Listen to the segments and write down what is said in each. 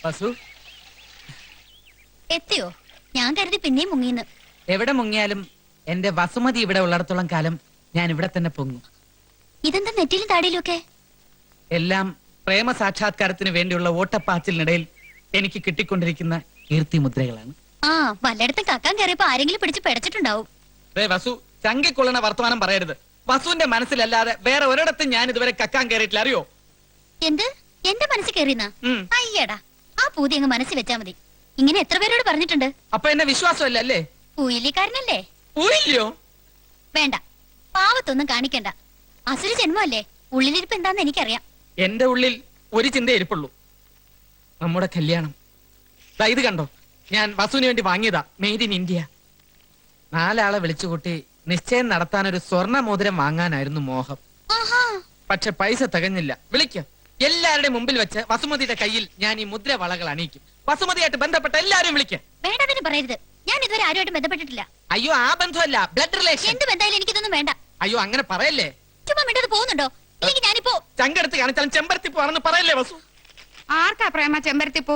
വസു എത്തിയോ? ഞാൻ കരുതി പിന്നെയും മുങ്ങിന്ന്. എവിടെ മുങ്ങിയാലും എന്റെ വസുമതി ഇവിടെ ഉള്ളിടത്തോളം കാലം ഞാൻ ഇവിടെ തന്നെ പൊങ്ങും. ഇതെന്താ നെറ്റിലും താടിയിലും ഒക്കെ? എല്ലാം പ്രേമ സാക്ഷാത്കാരത്തിന് വേണ്ടിയുള്ള ഓട്ടപ്പാച്ചിലിനിടയിൽ എനിക്ക് കിട്ടിക്കൊണ്ടിരിക്കുന്ന കീർത്തി മുദ്രകളാണ്. ആ, വല്ലയിടത്തും കക്കാൻ കയറിയപ്പോ ആരെങ്കിലും പിടിച്ച് പെടച്ചിട്ടുണ്ടാവും. വസു ചങ്കിക്കൊള്ളണ വർത്തമാനം പറയരുത്. വസുവിന്റെ മനസ്സിലല്ലാതെ വേറെ ഒരിടത്തും ഞാൻ ഇതുവരെ കക്കാൻ കയറിയിട്ടില്ല, അറിയോ? എന്ത്? എന്റെ മനസ്സിൽ കയറിയെന്നാ? അയ്യടാ, ആ പൂതി അങ്ങ് മനസ്സിൽ വെച്ചാ മതി. ഇങ്ങനെ എത്ര പേരോട് പറഞ്ഞിട്ടുണ്ട്. അപ്പൊ എന്നെ വിശ്വാസമല്ല അല്ലേ? പൂയിലിക്കാരനല്ലേ? പൂയില്ലയോ? വേണ്ട, പാവത്തൊന്നും കാണിക്കണ്ട. അസുര ജന്മല്ലേ, ഉള്ളിലിരിപ്പ് എന്താന്ന് എനിക്കറിയാം. എന്റെ ഉള്ളിൽ ഒരു ചിന്ത ഇരിപ്പുള്ളൂ, നമ്മുടെ കല്യാണം. ഇത് കണ്ടോ, ഞാൻ വസുവിന് വേണ്ടി വാങ്ങിയതാ, മെയ്ഡ് ഇൻ ഇന്ത്യ. 4 ആളെ വിളിച്ചുകൂട്ടി നിശ്ചയം നടത്താൻ ഒരു സ്വർണ്ണ മോതിരം വാങ്ങാനായിരുന്നു മോഹം. പക്ഷെ പൈസ തികഞ്ഞില്ല. വിളിക്കാം, എല്ലാവരുടെയും മുമ്പിൽ വെച്ച് വസുമതിയുടെ കയ്യിൽ ഞാൻ ഈ മുദ്ര വളകൾ അണിയിക്കും. വസുമതിയായിട്ട് ബന്ധപ്പെട്ട എല്ലാവരും വിളിക്കാം. വേണ്ടതിന് പറയരുത്, ഞാൻ ഇതുവരെ ആരുമായിട്ട് ബന്ധപ്പെട്ടിട്ടില്ല. അയ്യോ, ആ ബന്ധമല്ല, ബ്ലഡ് റിലേഷൻ. എന്ത് ബന്ധമായാലും എനിക്കിതൊന്നും വേണ്ട. അയ്യോ, അങ്ങനെ പറയല്ലേ. ചുമ്മാ മിണ്ടത് പോകുന്നുണ്ടോ? ഇല്ലെങ്കിൽ ഞാനിപ്പോ ചങ്കെടുത്ത് കാണിച്ചാലും ചെമ്പരത്തിപ്പൂവാണെന്ന് പറയല്ലേ വസു? ആർക്കാ പ്രേമ ചെമ്പരത്തിപ്പൂ?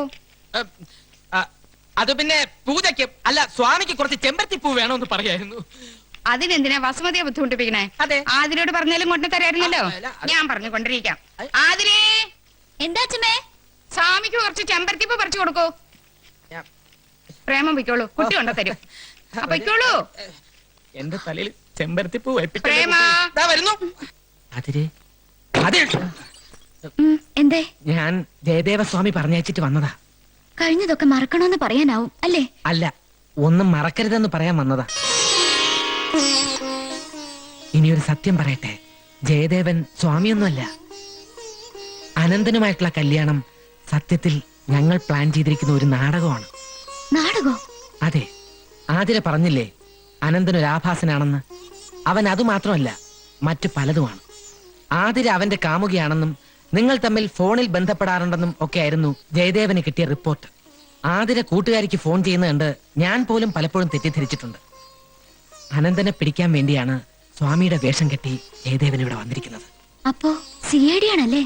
അത് പിന്നെ പൂജയ്ക്ക് അല്ല, സ്വാമിക്ക് കുറച്ച് ചെമ്പരത്തിപ്പൂ വേണമെന്ന് പറയായിരുന്നു. അതിനെന്തിനാ വസുമതിയെ ബുദ്ധിമുട്ടിപ്പിക്കണേ? അതെ, ആതിരോട് പറഞ്ഞാലും കൊണ്ടു തരായിരുന്നല്ലോ. ഞാൻ പറഞ്ഞു കൊണ്ടിരിക്കാം. ആതിരേ, എന്താ ചുമേ? സ്വാമിക്ക് കുറച്ച് ചെമ്പരത്തിപ്പൂ പറിച്ചു കൊടുക്കൂ. പ്രേമം പൊയ്ക്കോളൂ, കുട്ടി കൊണ്ടു തരും. പൊയ്ക്കോളൂ. എന്റെ തലയിൽ ചെമ്പരത്തിപ്പൂ പ്രേമ വരുന്നു. എന്തേ? ഞാൻ ജയദേവസ്വാമി പറഞ്ഞയച്ചിട്ട് വന്നതാ. കഴിഞ്ഞതൊക്കെ മറക്കണമെന്ന് പറയാനാവും അല്ലേ? അല്ല, ഒന്നും മറക്കരുതെന്ന് പറയാൻ വന്നതാ. ഇനിയൊരു സത്യം പറയട്ടെ, ജയദേവൻ സ്വാമിയൊന്നുമല്ല. അനന്തനുമായിട്ടുള്ള കല്യാണം സത്യത്തിൽ ഞങ്ങൾ പ്ലാൻ ചെയ്തിരിക്കുന്ന ഒരു നാടകമാണ്. നാടകോ? അതെ, ആതിര പറഞ്ഞില്ലേ അനന്തനൊരു ആഭാസനാണെന്ന്. അവൻ അതുമാത്രമല്ല, മറ്റു പലതുമാണ്. ആതിര അവന്റെ കാമുകിയാണെന്നും നിങ്ങൾ തമ്മിൽ ഫോണിൽ ബന്ധപ്പെടാറുണ്ടെന്നും ഒക്കെ ആയിരുന്നു ജയദേവന് കിട്ടിയ റിപ്പോർട്ട്. ആതിര കൂട്ടുകാരിക്ക് ഫോൺ ചെയ്യുന്ന കണ്ട് ഞാൻ പോലും പലപ്പോഴും തെറ്റിദ്ധരിച്ചിട്ടുണ്ട്. അനന്തനെ പിടിക്കാൻ വേണ്ടിയാണ് സ്വാമിയുടെ വേഷം കെട്ടി ജയദേവൻ ഇവിടെ വന്നിരിക്കുന്നത്. അപ്പോ CID ആണല്ലേ?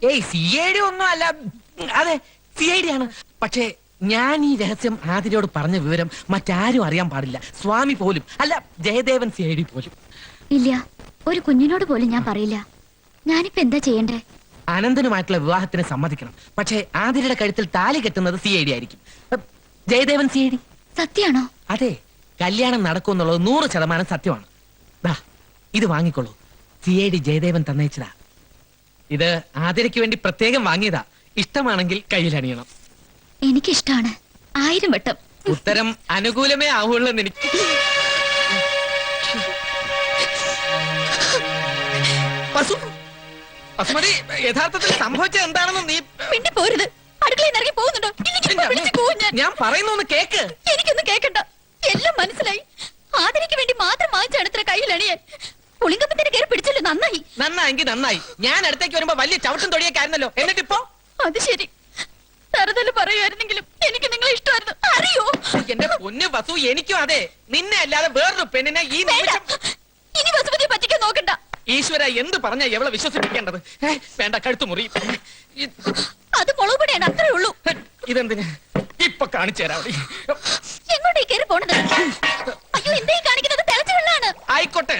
ഏയ്, CID ഒന്നും അല്ല. അതെ, CID ആണ്. പക്ഷേ ഞാൻ ഈ രഹസ്യം ആതിരയോട് പറഞ്ഞ വിവരം മറ്റാരും അറിയാൻ പാടില്ല. സ്വാമി പോലും അല്ല, ജയദേവൻ CID പോലും ഇല്ല. ഒരു കുഞ്ഞിനോട് പോലും ഞാൻ പറയില്ല. ഞാനിപ്പോ എന്താ ചെയ്യണ്ടേ? അനന്തനുമായിട്ടുള്ള വിവാഹത്തിന് സമ്മതിക്കണം. പക്ഷേ ആതിരയുടെ കഴുത്തിൽ താലി കെട്ടുന്നത് CID ആയിരിക്കും. ജയദേവൻ CID. സത്യാണോ? അതെ, കല്യാണം നടക്കുമെന്നുള്ളത് 100% സത്യമാണ്. ദാ, ഇത് വാങ്ങിക്കോളൂ. CID ജയദേവൻ തന്നയച്ചതാ. ഇത് ആതിരയ്ക്ക് വേണ്ടി പ്രത്യേകം വാങ്ങിയതാ. ഇഷ്ടമാണെങ്കിൽ കയ്യിലണിയണം. എനിക്കിഷ്ടാണ്, 1000 വട്ടം. ഉത്തരം അനുകൂലമേ ആവുള്ളൂ എന്ന് എനിക്ക്. വസുമതി, യഥാർത്ഥത്തിൽ സംഭവിച്ചത് എന്താണെന്ന് നീ പിന്നെ പോരുത്. അടുക്കളയിൽ ഇറങ്ങി പോകുന്നുണ്ടോ? ഞാൻ പറയുന്നൊന്ന് കേക്ക്. എനിക്കൊന്നും കേക്കണ്ട, എല്ലാം മനസ്സിലായി. ആദരിക്ക് വേണ്ടി മാത്രം വാങ്ങിച്ചാണ് ഇത്ര കയ്യിലണിയാൻ. പുളിങ്കപ്പത്തിന് കയറി പിടിച്ചല്ലോ, നന്നായി. നന്നായെങ്കിൽ നന്നായി. ഞാൻ അടുത്തേക്ക് വരുമ്പോ വലിയ ചവിട്ടും തൊടിയൊക്കെ ആയിരുന്നല്ലോ. എന്നിട്ടിപ്പോ അത് ശരി. തറുതല് പറയുമായിരുന്നെങ്കിലും എനിക്ക് നിങ്ങളെ ഇഷ്ടമായിരുന്നു, അറിയോ? എന്റെ പൊന്നു വസു, എനിക്കും അതെ. നിന്നെ അല്ലാതെ വേറൊരു പെണ്ണിനെ ഈ നിമിഷം. ഇനി വസുമതിയെ പറ്റിക്കാൻ നോക്കണ്ട. ഈശ്വര, എന്ത് പറഞ്ഞാ എവളെ വിശ്വസിപ്പിക്കേണ്ടത്? വേണ്ട, കഴുത്തു മുറി. അത് മുളകുപൊടിയാണ്, അത്രേ ഉള്ളൂ. ഇതെന്തിന്? ഇപ്പൊ കാണിച്ചു തരാം. എങ്ങോട്ടേ കയറി പോണത്? അയ്യോ, എന്തേ കാണിക്കുന്നത്? തിളച്ച വെള്ളമാണ്. ആയിക്കോട്ടെ,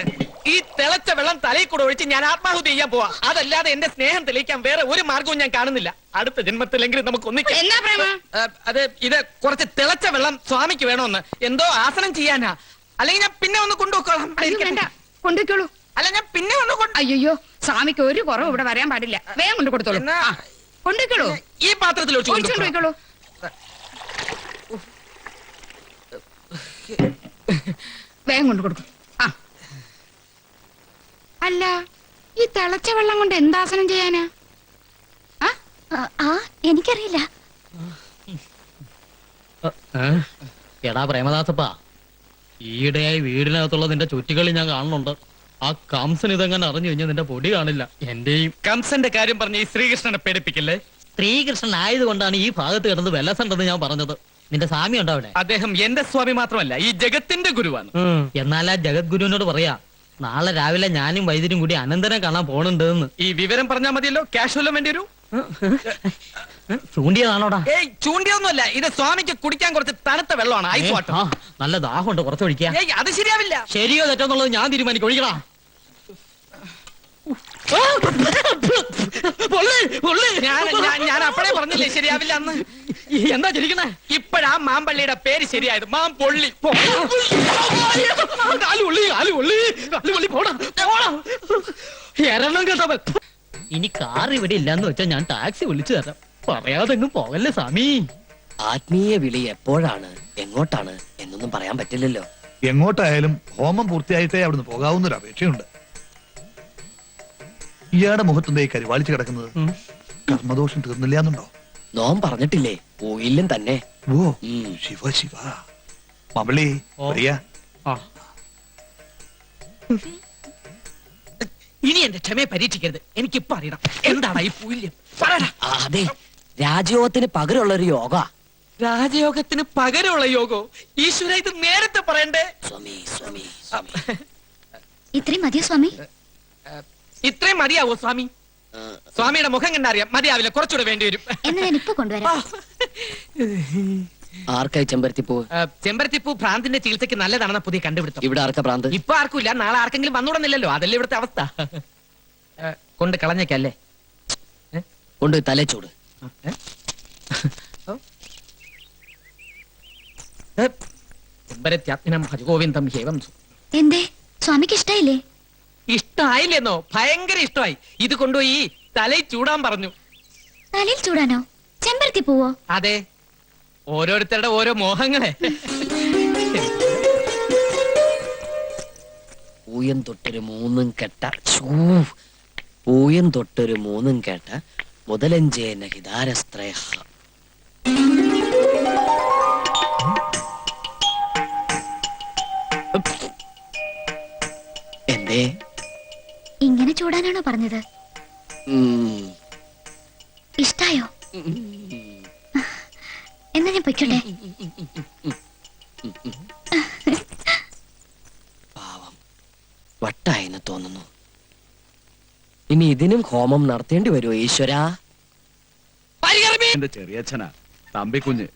ഈ തിളച്ച വെള്ളം തലയിൽ കൂടെ ഒഴിച്ച് ഞാൻ ആത്മാഹുതി ചെയ്യാൻ പോവാ. അതല്ലാതെ എന്റെ സ്നേഹം തെളിയിക്കാൻ വേറെ ഒരു മാർഗവും ഞാൻ കാണുന്നില്ല. അടുത്ത ജന്മത്തിലെങ്കിലും നമുക്ക് ഒന്നിക്കാം. അത് ഇത് കുറച്ച് തിളച്ച വെള്ളം സ്വാമിക്ക് വേണമെന്ന് എന്തോ ആസനം ചെയ്യാനാ. അല്ലെങ്കിൽ ഞാൻ പിന്നെ ഒന്ന് കൊണ്ടുപോക്കോളാം. കൊണ്ടുപോയിക്കോളൂ. അല്ല, ഞാൻ പിന്നെ ഒന്ന് അയ്യോ, സ്വാമിക്ക് ഒരു കുറവ് ഇവിടെ വരാൻ പാടില്ല. വേഗം കൊണ്ടു കൊടുത്തോളൂ. കൊണ്ടുപോയിക്കോളൂ. ഈ പാത്രത്തിൽ ഒഴിച്ചോണ്ടിരിക്കോളൂ. വേഗം കൊണ്ടു കൊടുക്കും. അല്ല, ഈ തിളച്ച വെള്ളം കൊണ്ട് എന്താസനം ചെയ്യാനാ? എനിക്കറിയില്ല. എടാ പ്രേമദാസപ്പാ, ഈയിടെയായി വീടിനകത്തുള്ള നിന്റെ ചുറ്റുകളി ഞാൻ കാണുന്നുണ്ട്. ആ കംസൻ ഇതെങ്ങനെ അറിഞ്ഞു കഴിഞ്ഞാൽ നിന്റെ പൊടി കാണില്ല. എന്റെയും കംസന്റെ കാര്യം പറഞ്ഞ ഈ ശ്രീകൃഷ്ണനെ പേടിപ്പിക്കില്ലേ? ശ്രീകൃഷ്ണൻ ആയതുകൊണ്ടാണ് ഈ ഭാഗത്ത് കിടന്ന് വെല്ലസുണ്ടെന്ന് ഞാൻ പറഞ്ഞത്. നിന്റെ സ്വാമി ഉണ്ടോ അവിടെ? അദ്ദേഹം എന്റെ സ്വാമി മാത്രമല്ല, ഈ ജഗത്തിന്റെ ഗുരുവാണ്. എന്നാൽ ആ ജഗദ്ഗുരുവിനോട് പറയാ, നാളെ രാവിലെ ഞാനും വൈദ്യരും കൂടി അനന്തനെ കാണാൻ പോണുണ്ടെന്ന്. ഈ വിവരം പറഞ്ഞാൽ മതിയല്ലോ. ക്യാഷ് വല്ലതും വേണ്ടി വരൂ? ചൂണ്ടിയതാണോടാ ഏയ് ചൂണ്ടിയൊന്നുമല്ല, ഇത് സ്വാമിക്ക് കുടിക്കാൻ കുറച്ച് തണുത്ത വെള്ളമാണ്, ഐസ് വാട്ടർ. ആ, നല്ല ദാഹമുണ്ട്, കുറച്ചൊഴിക്കുക. ഏയ് അത് ശരിയാവില്ല. ശരിയോ തെറ്റോന്നുള്ളത് ഞാൻ തീരുമാനിക്കും. ഒഴിക്കടാ. ഞാൻ അപ്പഴേ പറഞ്ഞില്ലേ ശരിയാവില്ല എന്ന്. എന്താ ചിരിക്കണേ? ഇപ്പഴാ മാമ്പള്ളിയുടെ പേര് ശരിയായത്, മാമ്പൊള്ളി. എരണം കേട്ടവൻ. ഇനി കാർ ഇവിടെ ഇല്ലാന്ന് വെച്ചാൽ ഞാൻ ടാക്സി വിളിച്ചു തരാം. പറയാതെങ്ങും പോകല്ലേ സ്വാമി. ആത്മീയ വിളി എപ്പോഴാണ് എങ്ങോട്ടാണ് എന്നൊന്നും പറയാൻ പറ്റില്ലല്ലോ. എങ്ങോട്ടായാലും ഹോമം പൂർത്തിയായിട്ടേ അവിടുന്ന് പോകാവുന്നൊരു അപേക്ഷയുണ്ട്. ഇയാളുടെ മുഖത്തുണ്ടേ കരിവാളിച്ച് കിടക്കുന്നത് കർമ്മദോഷം തീർന്നില്ല എന്നുണ്ടോ? നോം പറഞ്ഞിട്ടില്ലേ പോയില്ലും തന്നെ. ഓ ഉം. ശിവ ശിവ. മമ്പളി പ്രിയ, ഇനി എന്റെ ക്ഷമയെ പരീക്ഷിക്കരുത്. എനിക്കിപ്പോ അറിയണം എന്താണ് ഈ പുല്യം. പറയടാ. ആ, അതെ, രാജയോഗത്തിന് പകരമുള്ള ഒരു യോഗ. രാജയോഗത്തിന് പകരമുള്ള യോഗോ? ഈശ്വര, ഇത് നേരത്തെ പറയണ്ടേ? സ്വാമി സ്വാമി ഇത്രയും മതിയോ സ്വാമി? ഇത്രയും മതിയാവോ സ്വാമി? സ്വാമിയുടെ മുഖം കണ്ടറിയാം മതിയാവില്ല, കുറച്ചുകൂടെ വേണ്ടി വരും. എന്നാ ഞാൻ ഇപ്പൊ കൊണ്ടുവരാം. ആർക്കായി ചെമ്പരത്തിപ്പൂ? ചെമ്പരത്തിപ്പൂ ഭ്രാന്തിന്റെ ചികിത്സയ്ക്ക് നല്ലതാണെന്ന പുതിയ കണ്ടുപിടുത്തം. ഇവിടെ ആർക്കാ ഭ്രാന്ത്? ഇപ്പൊ ആർക്കുമില്ല, നാളെ ആർക്കെങ്കിലും വന്നുടന്നില്ലല്ലോ, അതല്ലേ ഇവിടുത്തെ അവസ്ഥ. കൊണ്ട് കളഞ്ഞേക്കല്ലേ? കൊണ്ട് തലച്ചൂട്. ചെമ്പരത്യാത്മനം ഭജഗോവിന്ദം ഹേവം. എന്തേ സ്വാമിക്ക് ഇഷ്ടായില്ലേ? ഇഷ്ടായില്ലെന്നോ? ഭയങ്കര ഇഷ്ടമായി. ഇത് കൊണ്ടുപോയി തലയിൽ ചൂടാൻ പറഞ്ഞു. തലയിൽ ചൂടാനോ? ചെമ്പരത്തി പൂവോ? അതെ, ഓരോരുത്തരുടെ ഓരോ മോഹങ്ങളെ. പൂയം തൊട്ടൊരു മൂന്നും കെട്ട പൂയം തൊട്ടൊരു മൂന്നും കേട്ട മുതലഞ്ചേന ഹിതാരസ്ത്രയ. എന്തേ ഇങ്ങനെ ചൂടാനാണോ പറഞ്ഞത്? ഉം. ഇഷ്ടായോ? എന്നാ ഞാൻ പൊയ്ക്കോട്ടെ. പാവം വട്ടായെന്ന് തോന്നുന്നു. ഇനി ഇതിനും ഹോമം നടത്തേണ്ടി വരുമോ ഈശ്വരാ? എന്റെ ചെറിയച്ഛനാ തമ്പിക്കുഞ്ഞ്.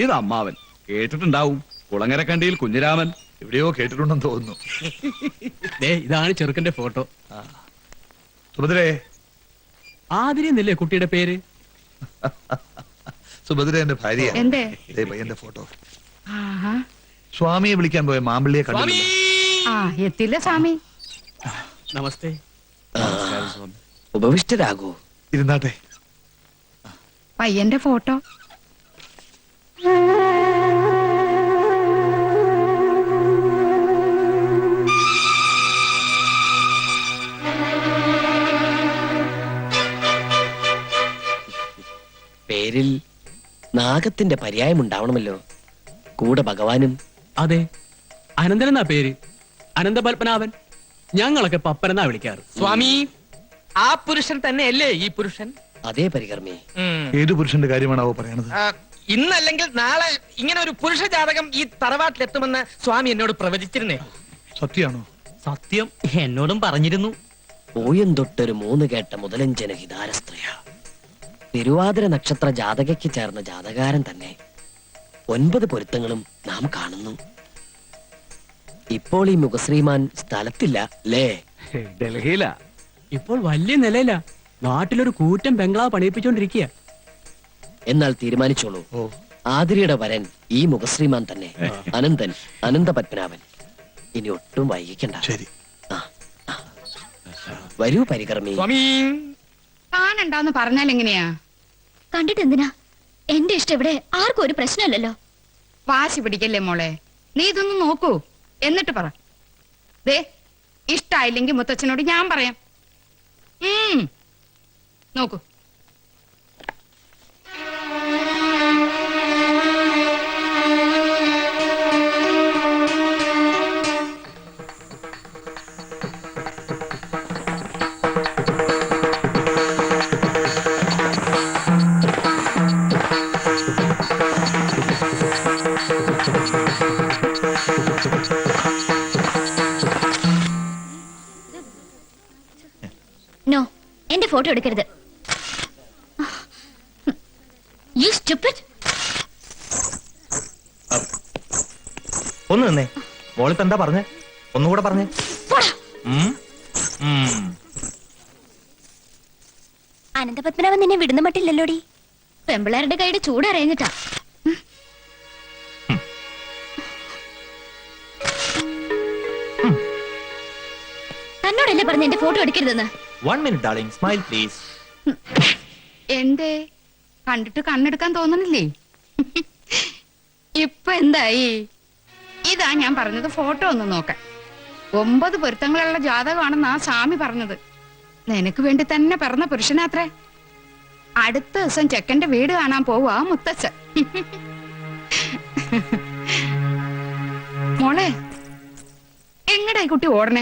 ഇത് അമ്മാവൻ. കേട്ടിട്ടുണ്ടാവും, കുളങ്ങരക്കണ്ടിയിൽ കുഞ്ഞിരാമൻ. എവിടെയോ കേട്ടിട്ടുണ്ടെന്ന് തോന്നുന്നു. ഇതാണ് ചെറുക്കന്റെ ഫോട്ടോ. സുഭദ്രേ, ആതിരിയെന്നല്ലേ കുട്ടിയുടെ പേര്? സുഭദ്ര എന്റെ ഭാര്യ. എന്തേ? ഇതേ പയ്യന്റെ ഫോട്ടോ. ആഹാ. സ്വാമിയെ വിളിക്കാൻ പോയ മാമ്പള്ളിയെ സ്വാമി! കണ്ടില്ല. ആ, എത്തില്ല സ്വാമി. നമസ്തേ. ആ, ഉപവിഷ്ടരാകൂ. ഇരുന്നാട്ടെ. പയ്യന്റെ ഫോട്ടോ. പേരിൽ നാഗത്തിന്റെ പര്യായം ഉണ്ടാവണമല്ലോ. കൂടെ ഭഗവാനും. അതെ, അനന്തൻ എന്നാ പേര്. അനന്തപത്മനാഭൻ. ഞങ്ങളൊക്കെ പപ്പനെന്നാ വിളിക്കാറ്. സ്വാമി, ആ പുരുഷൻ തന്നെയല്ലേ ഈ പുരുഷൻ? അതേ പരികർമ്മേ. ഏതു പുരുഷന്റെ കാര്യമാണാവോ പറയണത്? ഇന്നല്ലെങ്കിൽ നാളെ ഇങ്ങനെ ഒരു പുരുഷ ജാതകം ഈ തറവാട്ടിലെത്തുമെന്ന് സ്വാമി എന്നോട് പ്രവചിച്ചിരുന്നേ. സത്യാണോ? സത്യം, എന്നോടും പറഞ്ഞിരുന്നു. പൂയം തൊട്ടൊരു മൂന്ന് കേട്ട മുതലഞ്ചന ഹിതാരസ്ത്രയ. തിരുവാതിര നക്ഷത്ര ജാതകയ്ക്ക് ചേർന്ന ജാതകാരൻ തന്നെ. 9 പൊരുത്തങ്ങളും നാം കാണുന്നു. ഇപ്പോൾ ഈ മുഖശ്രീമാൻ സ്ഥലത്തില്ല അല്ലേ? ഡൽഹിയിലാ. ഇപ്പോൾ വലിയ നിലയില. നാട്ടിലൊരു കൂറ്റൻ ബംഗ്ലാവ് പണിയിപ്പിച്ചോണ്ടിരിക്കുക. എന്നാൽ തീരുമാനിച്ചോളൂ. ഓ, ആതിരയുടെ വരൻ ഈ മുഖശ്രീമാൻ തന്നെ, അനന്തൻ, അനന്തപത്മനാഭൻ. ഇനി ഒട്ടും വൈകിക്കണ്ട. ശരി. ആ, ആ. വരൂ പരികർമ്മി. സ്വാമി, താനുണ്ടാന്ന് പറഞ്ഞാൽ എങ്ങനെയാ? കണ്ടിട്ട് എന്തിനാ? എന്റെ ഇഷ്ടം ഇവിടെ ആർക്കും ഒരു പ്രശ്നമല്ലല്ലോ. വാശി പിടിക്കല്ലേ മോളെ. നീ ഇതൊന്ന് നോക്കൂ, എന്നിട്ട് പറ. ദേ, ഇഷ്ടായില്ലെങ്കിൽ മുത്തച്ഛനോട് ഞാൻ പറയാം. നോക്കൂ. നോ, എന്റെ ഫോട്ടോ എടുക്കരുത്. You stupid. ഒന്ന് നിന്നേ. മോളിപ്പോ എന്താ പറഞ്ഞേ? ഒന്നുകൂടെ പറഞ്ഞേ. പോടാ. ഉം? ഉം. അനന്തപത്മനാഭൻ നിന്നെ വിടുന്ന മട്ടില്ലല്ലോടി. പെമ്പിളാരുടെ കൈയുടെ ചൂടറിഞ്ഞിട്ടാ. തന്നോടല്ലേ പറഞ്ഞ എന്റെ photo എടുക്കരുതെന്ന്. 1 minute, darling. Smile, please. എന്തേ കണ്ടിട്ട് കണ്ണെടുക്കാൻ തോന്നണില്ലേ? ഇപ്പൊ എന്തായി? ഇതാ ഞാൻ പറഞ്ഞത്, ഫോട്ടോ ഒന്ന് നോക്കാൻ. 9 പൊരുത്തങ്ങളുള്ള ജാതകമാണെന്ന് ആ സ്വാമി പറഞ്ഞത്. നിനക്ക് വേണ്ടി തന്നെ പിറന്ന പുരുഷനാത്രേ. അടുത്ത ദിവസം ചെക്കന്റെ വീട് കാണാൻ പോവാ മുത്തച്ഛൻ. മോളെ എങ്ങടായി കുട്ടി ഓടണേ?